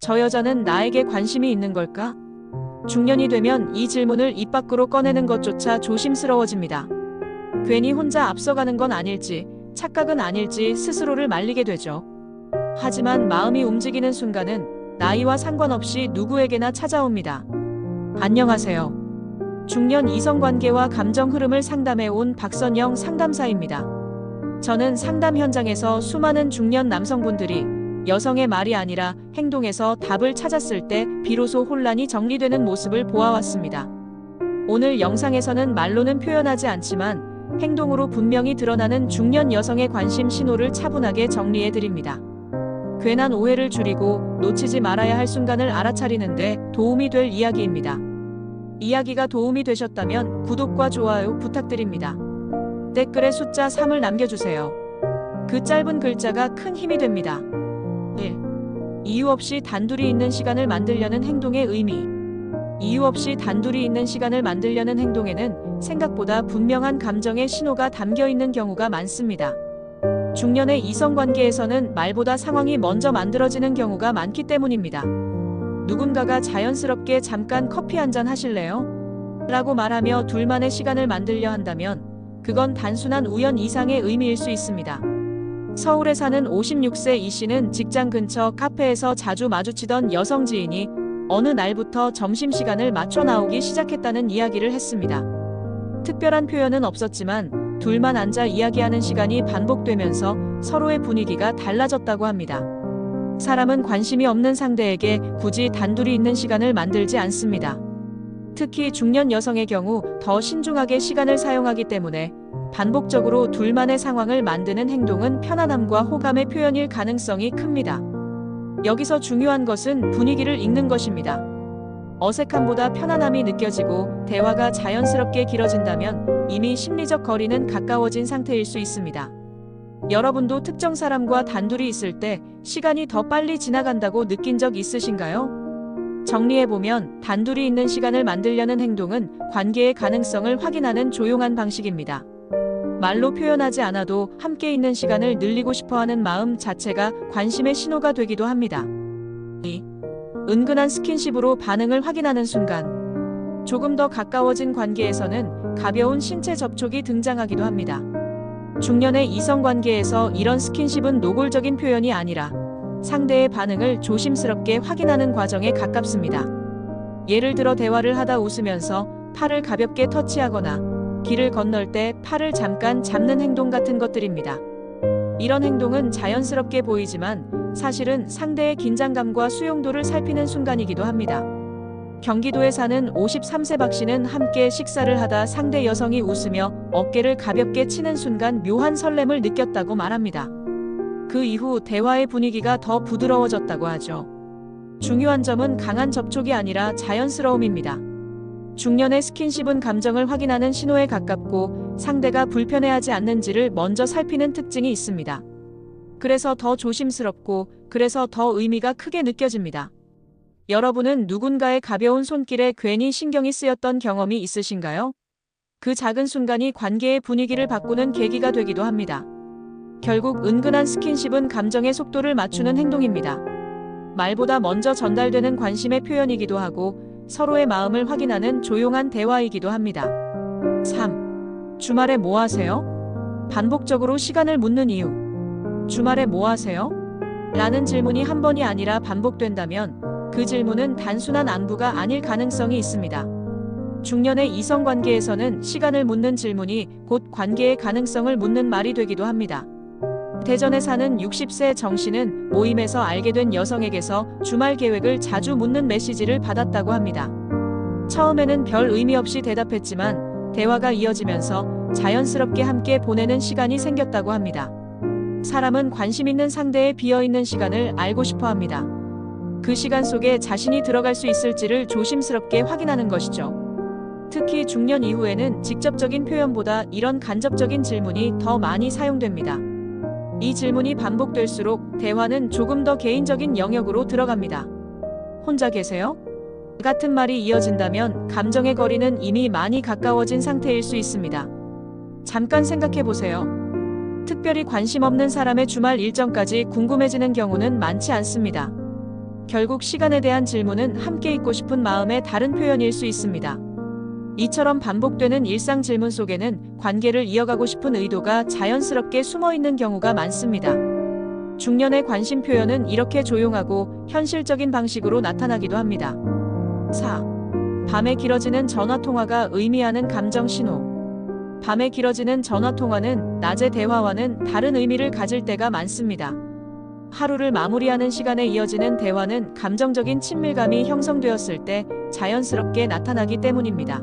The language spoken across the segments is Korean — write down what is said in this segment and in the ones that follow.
저 여자는 나에게 관심이 있는 걸까? 중년이 되면 이 질문을 입 밖으로 꺼내는 것조차 조심스러워집니다. 괜히 혼자 앞서가는 건 아닐지, 착각은 아닐지 스스로를 말리게 되죠. 하지만 마음이 움직이는 순간은 나이와 상관없이 누구에게나 찾아옵니다. 안녕하세요. 중년 이성관계와 감정 흐름을 상담해 온 박선영 상담사입니다. 저는 상담 현장에서 수많은 중년 남성분들이 여성의 말이 아니라 행동에서 답을 찾았을 때 비로소 혼란이 정리되는 모습을 보아왔습니다. 오늘 영상에서는 말로는 표현하지 않지만 행동으로 분명히 드러나는 중년 여성의 관심 신호를 차분하게 정리해드립니다. 괜한 오해를 줄이고 놓치지 말아야 할 순간을 알아차리는데 도움이 될 이야기입니다. 이야기가 도움이 되셨다면 구독과 좋아요 부탁드립니다. 댓글에 숫자 3을 남겨주세요. 그 짧은 글자가 큰 힘이 됩니다. 1. 이유 없이 단둘이 있는 시간을 만들려는 행동의 의미. 이유 없이 단둘이 있는 시간을 만들려는 행동에는 생각보다 분명한 감정의 신호가 담겨 있는 경우가 많습니다. 중년의 이성관계에서는 말보다 상황이 먼저 만들어지는 경우가 많기 때문입니다. 누군가가 자연스럽게 잠깐 커피 한잔 하실래요? 라고 말하며 둘만의 시간을 만들려 한다면 그건 단순한 우연 이상의 의미일 수 있습니다. 서울에 사는 56세 이 씨는 직장 근처 카페에서 자주 마주치던 여성 지인이 어느 날부터 점심시간을 맞춰 나오기 시작했다는 이야기를 했습니다. 특별한 표현은 없었지만 둘만 앉아 이야기하는 시간이 반복되면서 서로의 분위기가 달라졌다고 합니다. 사람은 관심이 없는 상대에게 굳이 단둘이 있는 시간을 만들지 않습니다. 특히 중년 여성의 경우 더 신중하게 시간을 사용하기 때문에 반복적으로 둘만의 상황을 만드는 행동은 편안함과 호감의 표현일 가능성이 큽니다. 여기서 중요한 것은 분위기를 읽는 것입니다. 어색함보다 편안함이 느껴지고 대화가 자연스럽게 길어진다면 이미 심리적 거리는 가까워진 상태일 수 있습니다. 여러분도 특정 사람과 단둘이 있을 때 시간이 더 빨리 지나간다고 느낀 적 있으신가요? 정리해보면 단둘이 있는 시간을 만들려는 행동은 관계의 가능성을 확인하는 조용한 방식입니다. 말로 표현하지 않아도 함께 있는 시간을 늘리고 싶어하는 마음 자체가 관심의 신호가 되기도 합니다. 2. 은근한 스킨십으로 반응을 확인하는 순간. 조금 더 가까워진 관계에서는 가벼운 신체 접촉이 등장하기도 합니다. 중년의 이성관계에서 이런 스킨십은 노골적인 표현이 아니라 상대의 반응을 조심스럽게 확인하는 과정에 가깝습니다. 예를 들어 대화를 하다 웃으면서 팔을 가볍게 터치하거나 길을 건널 때 팔을 잠깐 잡는 행동 같은 것들입니다. 이런 행동은 자연스럽게 보이지만 사실은 상대의 긴장감과 수용도를 살피는 순간이기도 합니다. 경기도에 사는 53세 박 씨는 함께 식사를 하다 상대 여성이 웃으며 어깨를 가볍게 치는 순간 묘한 설렘을 느꼈다고 말합니다. 그 이후 대화의 분위기가 더 부드러워졌다고 하죠. 중요한 점은 강한 접촉이 아니라 자연스러움입니다. 중년의 스킨십은 감정을 확인하는 신호에 가깝고 상대가 불편해하지 않는지를 먼저 살피는 특징이 있습니다. 그래서 더 조심스럽고 그래서 더 의미가 크게 느껴집니다. 여러분은 누군가의 가벼운 손길에 괜히 신경이 쓰였던 경험이 있으신가요? 그 작은 순간이 관계의 분위기를 바꾸는 계기가 되기도 합니다. 결국 은근한 스킨십은 감정의 속도를 맞추는 행동입니다. 말보다 먼저 전달되는 관심의 표현이기도 하고 서로의 마음을 확인하는 조용한 대화이기도 합니다. 3. 주말에 뭐 하세요? 반복적으로 시간을 묻는 이유. 주말에 뭐 하세요? 라는 질문이 한 번이 아니라 반복된다면 그 질문은 단순한 안부가 아닐 가능성이 있습니다. 중년의 이성관계에서는 시간을 묻는 질문이 곧 관계의 가능성을 묻는 말이 되기도 합니다. 대전에 사는 60세 정 씨는 모임에서 알게 된 여성에게서 주말 계획을 자주 묻는 메시지를 받았다고 합니다. 처음에는 별 의미 없이 대답했지만 대화가 이어지면서 자연스럽게 함께 보내는 시간이 생겼다고 합니다. 사람은 관심 있는 상대의 비어있는 시간을 알고 싶어 합니다. 그 시간 속에 자신이 들어갈 수 있을지를 조심스럽게 확인하는 것이죠. 특히 중년 이후에는 직접적인 표현보다 이런 간접적인 질문이 더 많이 사용됩니다. 이 질문이 반복될수록 대화는 조금 더 개인적인 영역으로 들어갑니다. 혼자 계세요? 같은 말이 이어진다면 감정의 거리는 이미 많이 가까워진 상태일 수 있습니다. 잠깐 생각해 보세요. 특별히 관심 없는 사람의 주말 일정까지 궁금해지는 경우는 많지 않습니다. 결국 시간에 대한 질문은 함께 있고 싶은 마음의 다른 표현일 수 있습니다. 이처럼 반복되는 일상 질문 속에는 관계를 이어가고 싶은 의도가 자연스럽게 숨어 있는 경우가 많습니다. 중년의 관심 표현은 이렇게 조용하고 현실적인 방식으로 나타나기도 합니다. 4. 밤에 길어지는 전화통화가 의미하는 감정 신호. 밤에 길어지는 전화통화는 낮의 대화와는 다른 의미를 가질 때가 많습니다. 하루를 마무리하는 시간에 이어지는 대화는 감정적인 친밀감이 형성되었을 때 자연스럽게 나타나기 때문입니다.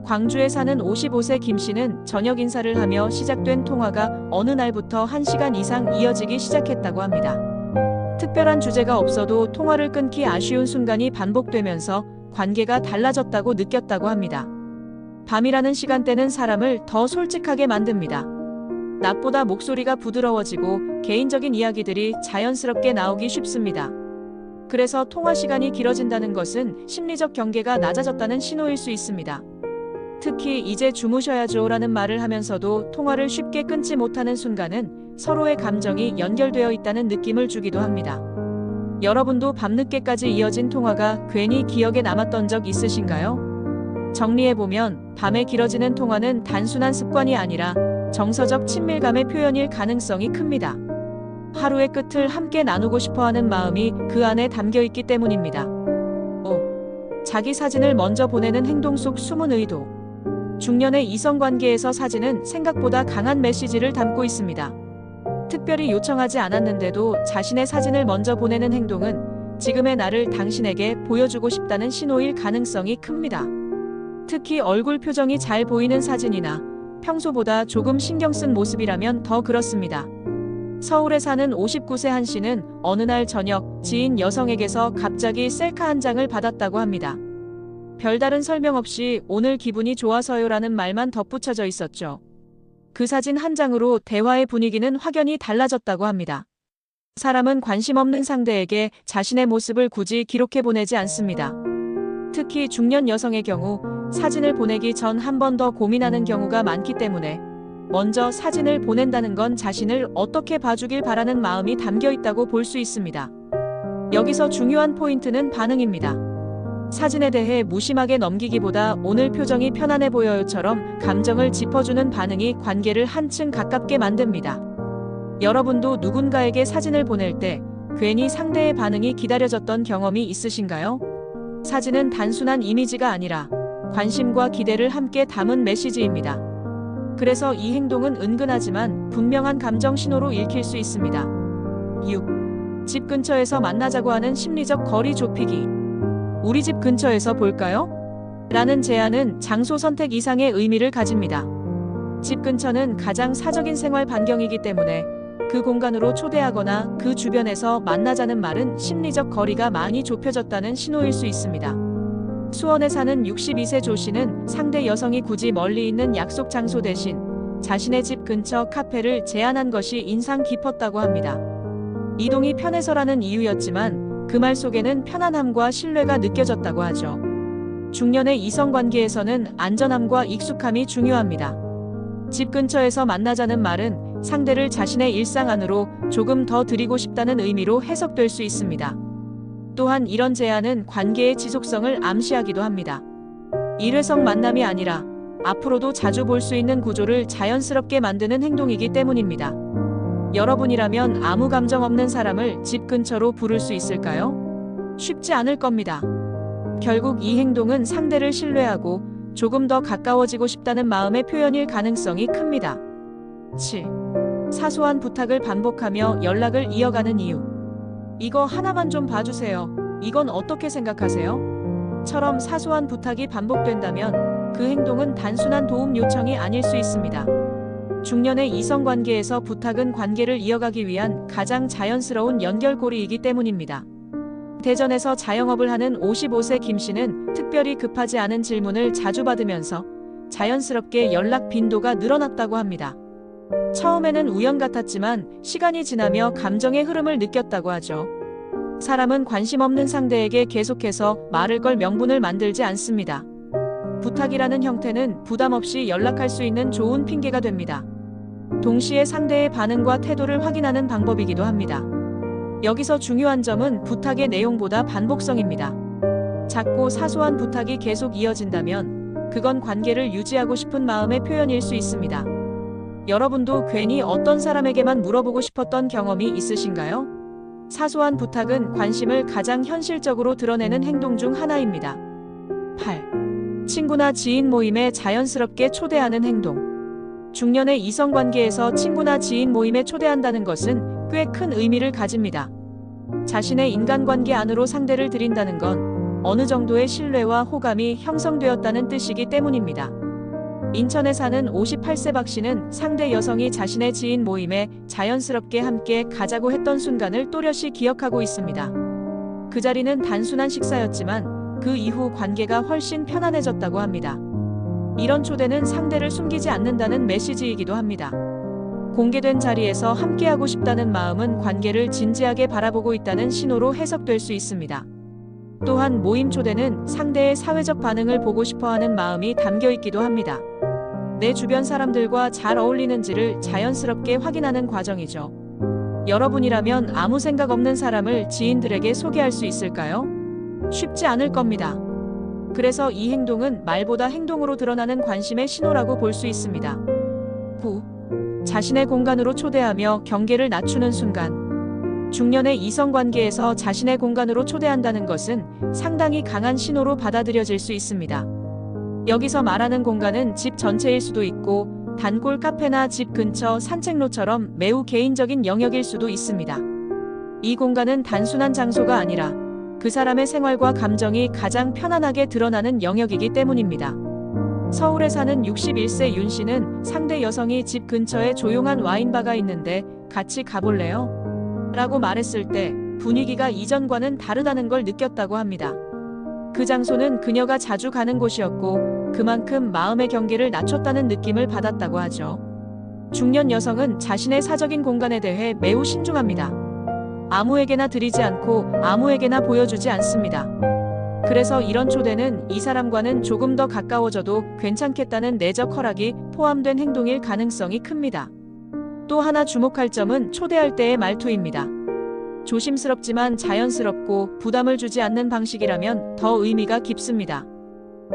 광주에 사는 55세 김 씨는 저녁 인사를 하며 시작된 통화가 어느 날부터 1시간 이상 이어지기 시작했다고 합니다. 특별한 주제가 없어도 통화를 끊기 아쉬운 순간이 반복되면서 관계가 달라졌다고 느꼈다고 합니다. 밤이라는 시간대는 사람을 더 솔직하게 만듭니다. 낮보다 목소리가 부드러워지고 개인적인 이야기들이 자연스럽게 나오기 쉽습니다. 그래서 통화 시간이 길어진다는 것은 심리적 경계가 낮아졌다는 신호일 수 있습니다. 특히 이제 주무셔야죠 라는 말을 하면서도 통화를 쉽게 끊지 못하는 순간은 서로의 감정이 연결되어 있다는 느낌을 주기도 합니다. 여러분도 밤늦게까지 이어진 통화가 괜히 기억에 남았던 적 있으신가요? 정리해보면 밤에 길어지는 통화는 단순한 습관이 아니라 정서적 친밀감의 표현일 가능성이 큽니다. 하루의 끝을 함께 나누고 싶어하는 마음이 그 안에 담겨 있기 때문입니다. 5. 자기 사진을 먼저 보내는 행동 속 숨은 의도. 중년의 이성관계에서 사진은 생각보다 강한 메시지를 담고 있습니다. 특별히 요청하지 않았는데도 자신의 사진을 먼저 보내는 행동은 지금의 나를 당신에게 보여주고 싶다는 신호일 가능성이 큽니다. 특히 얼굴 표정이 잘 보이는 사진이나 평소보다 조금 신경 쓴 모습이라면 더 그렇습니다. 서울에 사는 59세 한 씨는 어느 날 저녁 지인 여성에게서 갑자기 셀카 한 장을 받았다고 합니다. 별다른 설명 없이 오늘 기분이 좋아서요라는 말만 덧붙여져 있었죠. 그 사진 한 장으로 대화의 분위기는 확연히 달라졌다고 합니다. 사람은 관심 없는 상대에게 자신의 모습을 굳이 기록해 보내지 않습니다. 특히 중년 여성의 경우 사진을 보내기 전 한 번 더 고민하는 경우가 많기 때문에 먼저 사진을 보낸다는 건 자신을 어떻게 봐주길 바라는 마음이 담겨 있다고 볼 수 있습니다. 여기서 중요한 포인트는 반응입니다. 사진에 대해 무심하게 넘기기보다 오늘 표정이 편안해 보여요처럼 감정을 짚어주는 반응이 관계를 한층 가깝게 만듭니다. 여러분도 누군가에게 사진을 보낼 때 괜히 상대의 반응이 기다려졌던 경험이 있으신가요? 사진은 단순한 이미지가 아니라 관심과 기대를 함께 담은 메시지입니다. 그래서 이 행동은 은근하지만 분명한 감정 신호로 읽힐 수 있습니다. 6. 집 근처에서 만나자고 하는 심리적 거리 좁히기. 우리 집 근처에서 볼까요? 라는 제안은 장소 선택 이상의 의미를 가집니다. 집 근처는 가장 사적인 생활 반경이기 때문에 그 공간으로 초대하거나 그 주변에서 만나자는 말은 심리적 거리가 많이 좁혀졌다는 신호일 수 있습니다. 수원에 사는 62세 조 씨는 상대 여성이 굳이 멀리 있는 약속 장소 대신 자신의 집 근처 카페를 제안한 것이 인상 깊었다고 합니다. 이동이 편해서라는 이유였지만 그 말 속에는 편안함과 신뢰가 느껴졌다고 하죠. 중년의 이성관계에서는 안전함과 익숙함이 중요합니다. 집 근처에서 만나자는 말은 상대를 자신의 일상 안으로 조금 더 들이고 싶다는 의미로 해석될 수 있습니다. 또한 이런 제안은 관계의 지속성을 암시하기도 합니다. 일회성 만남이 아니라 앞으로도 자주 볼 수 있는 구조를 자연스럽게 만드는 행동이기 때문입니다. 여러분이라면 아무 감정 없는 사람을 집 근처로 부를 수 있을까요? 쉽지 않을 겁니다. 결국 이 행동은 상대를 신뢰하고 조금 더 가까워지고 싶다는 마음의 표현일 가능성이 큽니다. 7. 사소한 부탁을 반복하며 연락을 이어가는 이유. 이거 하나만 좀 봐주세요. 이건 어떻게 생각하세요? 처럼 사소한 부탁이 반복된다면 그 행동은 단순한 도움 요청이 아닐 수 있습니다. 중년의 이성관계에서 부탁은 관계를 이어가기 위한 가장 자연스러운 연결고리이기 때문입니다. 대전에서 자영업을 하는 55세 김 씨는 특별히 급하지 않은 질문을 자주 받으면서 자연스럽게 연락 빈도가 늘어났다고 합니다. 처음에는 우연 같았지만 시간이 지나며 감정의 흐름을 느꼈다고 하죠. 사람은 관심 없는 상대에게 계속해서 말을 걸 명분을 만들지 않습니다. 부탁이라는 형태는 부담 없이 연락할 수 있는 좋은 핑계가 됩니다. 동시에 상대의 반응과 태도를 확인하는 방법이기도 합니다. 여기서 중요한 점은 부탁의 내용보다 반복성입니다. 작고 사소한 부탁이 계속 이어진다면 그건 관계를 유지하고 싶은 마음의 표현일 수 있습니다. 여러분도 괜히 어떤 사람에게만 물어보고 싶었던 경험이 있으신가요? 사소한 부탁은 관심을 가장 현실적으로 드러내는 행동 중 하나입니다. 8. 친구나 지인 모임에 자연스럽게 초대하는 행동. 중년의 이성관계에서 친구나 지인 모임에 초대한다는 것은 꽤 큰 의미를 가집니다. 자신의 인간관계 안으로 상대를 들인다는 건 어느 정도의 신뢰와 호감이 형성되었다는 뜻이기 때문입니다. 인천에 사는 58세 박 씨는 상대 여성이 자신의 지인 모임에 자연스럽게 함께 가자고 했던 순간을 또렷이 기억하고 있습니다. 그 자리는 단순한 식사였지만 그 이후 관계가 훨씬 편안해졌다고 합니다. 이런 초대는 상대를 숨기지 않는다는 메시지이기도 합니다. 공개된 자리에서 함께하고 싶다는 마음은 관계를 진지하게 바라보고 있다는 신호로 해석될 수 있습니다. 또한 모임 초대는 상대의 사회적 반응을 보고 싶어하는 마음이 담겨 있기도 합니다. 내 주변 사람들과 잘 어울리는지를 자연스럽게 확인하는 과정이죠. 여러분이라면 아무 생각 없는 사람을 지인들에게 소개할 수 있을까요? 쉽지 않을 겁니다. 그래서 이 행동은 말보다 행동으로 드러나는 관심의 신호라고 볼 수 있습니다. 9. 자신의 공간으로 초대하며 경계를 낮추는 순간. 중년의 이성관계에서 자신의 공간으로 초대한다는 것은 상당히 강한 신호로 받아들여질 수 있습니다. 여기서 말하는 공간은 집 전체일 수도 있고 단골 카페나 집 근처 산책로처럼 매우 개인적인 영역일 수도 있습니다. 이 공간은 단순한 장소가 아니라 그 사람의 생활과 감정이 가장 편안하게 드러나는 영역이기 때문입니다. 서울에 사는 61세 윤 씨는 상대 여성이 집 근처에 조용한 와인바가 있는데 같이 가볼래요? 라고 말했을 때 분위기가 이전과는 다르다는 걸 느꼈다고 합니다. 그 장소는 그녀가 자주 가는 곳이었고 그만큼 마음의 경계를 낮췄다는 느낌을 받았다고 하죠. 중년 여성은 자신의 사적인 공간에 대해 매우 신중합니다. 아무에게나 드리지 않고 아무에게나 보여주지 않습니다. 그래서 이런 초대는 이 사람과는 조금 더 가까워져도 괜찮겠다는 내적 허락이 포함된 행동일 가능성이 큽니다. 또 하나 주목할 점은 초대할 때의 말투입니다. 조심스럽지만 자연스럽고 부담을 주지 않는 방식이라면 더 의미가 깊습니다.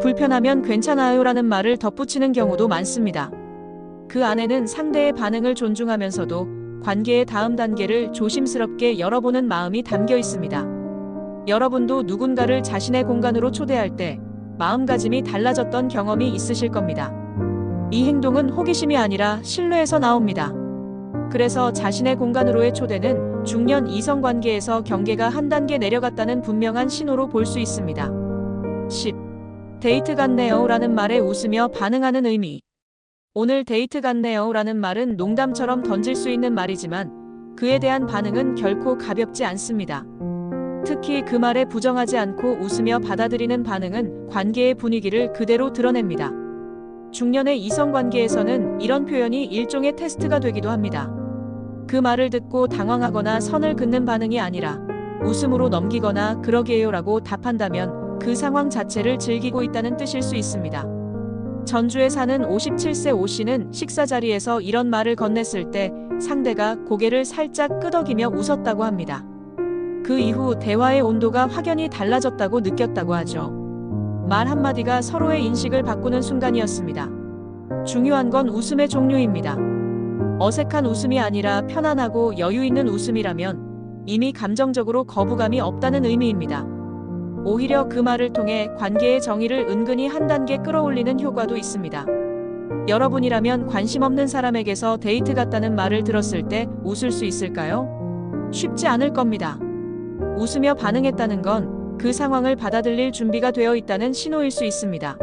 불편하면 괜찮아요라는 말을 덧붙이는 경우도 많습니다. 그 안에는 상대의 반응을 존중하면서도 관계의 다음 단계를 조심스럽게 열어보는 마음이 담겨 있습니다. 여러분도 누군가를 자신의 공간으로 초대할 때 마음가짐이 달라졌던 경험이 있으실 겁니다. 이 행동은 호기심이 아니라 신뢰에서 나옵니다. 그래서 자신의 공간으로의 초대는 중년 이성관계에서 경계가 한 단계 내려갔다는 분명한 신호로 볼 수 있습니다. 10. 데이트 같네요 라는 말에 웃으며 반응하는 의미. 오늘 데이트 같네요 라는 말은 농담처럼 던질 수 있는 말이지만 그에 대한 반응은 결코 가볍지 않습니다. 특히 그 말에 부정하지 않고 웃으며 받아들이는 반응은 관계의 분위기를 그대로 드러냅니다. 중년의 이성관계에서는 이런 표현이 일종의 테스트가 되기도 합니다. 그 말을 듣고 당황하거나 선을 긋는 반응이 아니라 웃음으로 넘기거나 그러게요라고 답한다면 그 상황 자체를 즐기고 있다는 뜻일 수 있습니다. 전주에 사는 57세 오 씨는 식사 자리에서 이런 말을 건넸을 때 상대가 고개를 살짝 끄덕이며 웃었다고 합니다. 그 이후 대화의 온도가 확연히 달라졌다고 느꼈다고 하죠. 말 한마디가 서로의 인식을 바꾸는 순간이었습니다. 중요한 건 웃음의 종류입니다. 어색한 웃음이 아니라 편안하고 여유 있는 웃음이라면 이미 감정적으로 거부감이 없다는 의미입니다. 오히려 그 말을 통해 관계의 정의를 은근히 한 단계 끌어올리는 효과도 있습니다. 여러분이라면 관심 없는 사람에게서 데이트 같다는 말을 들었을 때 웃을 수 있을까요? 쉽지 않을 겁니다. 웃으며 반응했다는 건 그 상황을 받아들일 준비가 되어 있다는 신호일 수 있습니다.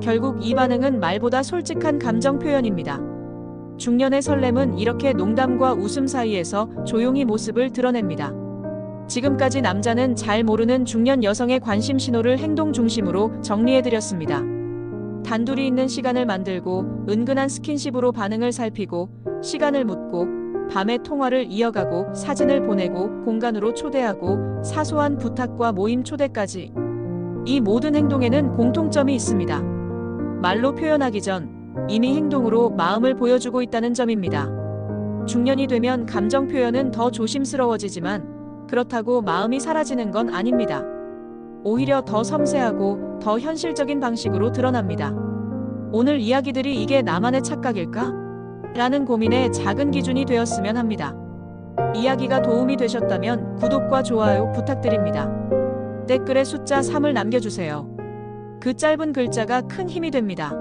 결국 이 반응은 말보다 솔직한 감정 표현입니다. 중년의 설렘은 이렇게 농담과 웃음 사이에서 조용히 모습을 드러냅니다. 지금까지 남자는 잘 모르는 중년 여성의 관심 신호를 행동 중심으로 정리해드렸습니다. 단둘이 있는 시간을 만들고 은근한 스킨십으로 반응을 살피고 시간을 묻고 밤에 통화를 이어가고 사진을 보내고 공간으로 초대하고 사소한 부탁과 모임 초대까지 이 모든 행동에는 공통점이 있습니다. 말로 표현하기 전 이미 행동으로 마음을 보여주고 있다는 점입니다. 중년이 되면 감정 표현은 더 조심스러워지지만 그렇다고 마음이 사라지는 건 아닙니다. 오히려 더 섬세하고 더 현실적인 방식으로 드러납니다. 오늘 이야기들이 이게 나만의 착각일까? 라는 고민의 작은 기준이 되었으면 합니다. 이야기가 도움이 되셨다면 구독과 좋아요 부탁드립니다. 댓글에 숫자 3을 남겨주세요. 그 짧은 글자가 큰 힘이 됩니다.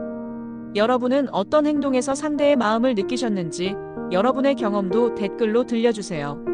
여러분은 어떤 행동에서 상대의 마음을 느끼셨는지 여러분의 경험도 댓글로 들려주세요.